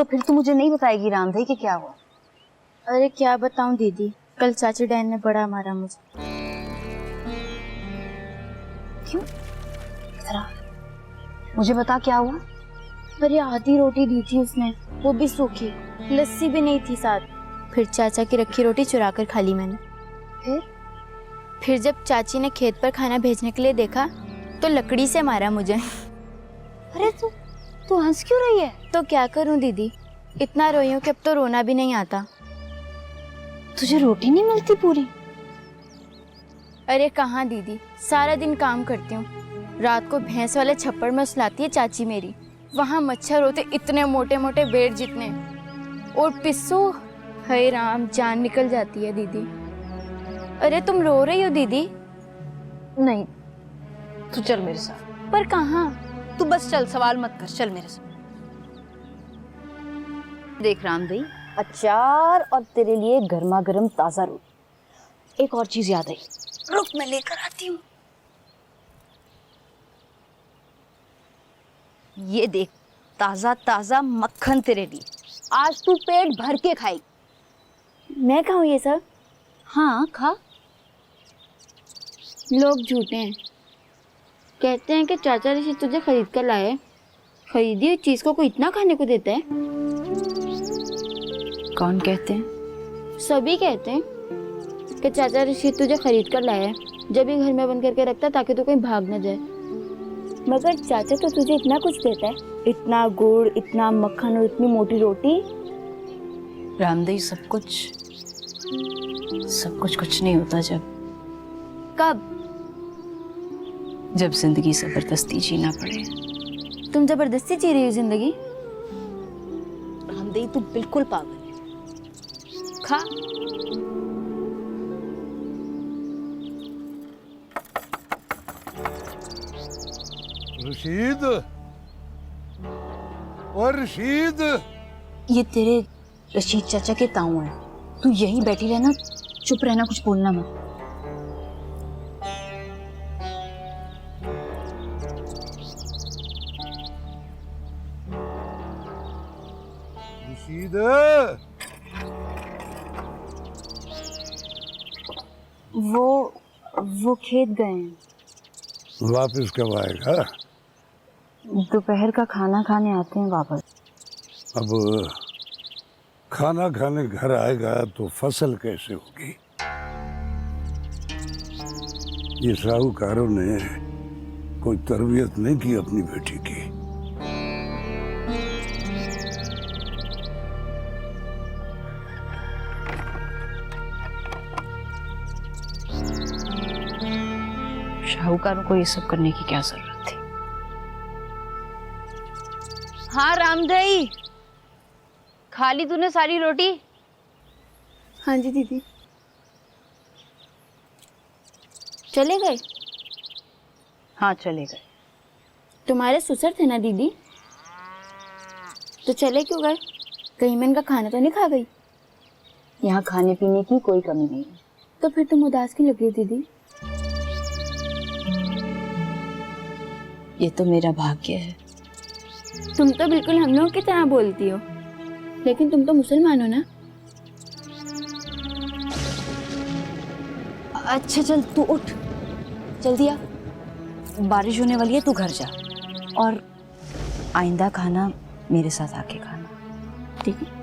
तो फिर तू मुझे नहीं बताएगी रामधई कि क्या हुआ? अरे क्या बताऊं दीदी, कल चाची डैन ने बड़ा मारा मुझे। क्यों? जरा मुझे बता क्या हुआ? अरे आधी रोटी दी थी उसने, वो भी सूखी, लस्सी भी नहीं थी साथ। फिर चाचा की रखी रोटी चुरा कर खा ली मैंने। फिर जब चाची ने खेत पर खाना भेजने के लिए देखा तो लकड़ी से मारा मुझे। अरे तू हंस क्यों रही है? तो क्या करूं दीदी, इतना रोई हूं कि अब तो रोना भी नहीं आता। तुझे रोटी नहीं मिलती पूरी? अरे कहाँ दीदी, सारा दिन काम करती हूँ। रात को भैंस वाले छप्पड़ में सुलाती है चाची मेरी। वहाँ मच्छर होते इतने मोटे मोटे बेर जितने, और पिस्सू, हाय राम, जान निकल जाती है दीदी। अरे तुम रो रही हो दीदी? नहीं, तू चल मेरे साथ। पर कहाँ? तू बस चल, सवाल मत कर, चल मेरे साथ। देख रामधई, अचार और तेरे लिए गर्मा गर्म ताजा रोटी। एक और चीज याद आई, रुक मैं लेकर आती हूँ। ये देख, ताजा ताजा मक्खन तेरे लिए, आज तू पेट भर के खाई। मैं खाऊं ये सब? हाँ खा। लोग झूठे हैं, कहते हैं कि चाचा ऋषि तुझे खरीद कर लाए। खरीदी हुई चीज को कोई इतना खाने को देता है? कौन कहते हैं? सभी कहते हैं कि चाचा ऋषि तुझे खरीद कर लाया है, जब भी घर में बंद करके रखता ताकि तू कहीं भाग न जाए। मगर चाचा तो तुझे इतना कुछ देता है, इतना गुड़, इतना मक्खन और इतनी मोटी रोटी। रामधई, सब कुछ नहीं होता कब? जब जिंदगी जबरदस्ती जीना पड़े। तुम जबरदस्ती जी रही हो जिंदगी? रामधई, तू बिल्कुल पागल है। खा। रशीद, और रशीद, ये तेरे रशीद चाचा के ताऊ हैं। तू यहीं बैठी रहना, चुप रहना, कुछ बोलना मत। रशीद, वो खेत गए हैं। वापस कब आएगा? दोपहर का खाना खाने आते हैं वापस। अब खाना खाने घर आएगा तो फसल कैसे होगी? ये साहूकारों ने कोई तरबियत नहीं की अपनी बेटी की। साहूकारों को ये सब करने की क्या जरूरत थी? हाँ रामधई, खा ली तूने सारी रोटी? हाँ जी दीदी। चले गए? हाँ चले गए। तुम्हारे ससुर थे ना दीदी, तो चले क्यों गए? कहीं मैं इनका खाना तो नहीं खा गई? यहाँ खाने पीने की कोई कमी नहीं है। तो फिर तुम उदास क्यों लग रही हो दीदी? ये तो मेरा भाग्य है। तुम तो बिल्कुल हम लोगों की तरह बोलती हो, लेकिन तुम तो मुसलमान हो ना? अच्छा चल तू उठ, जल्दी आ, बारिश होने वाली है, तू घर जा। और आइंदा खाना मेरे साथ आके खाना, ठीक है?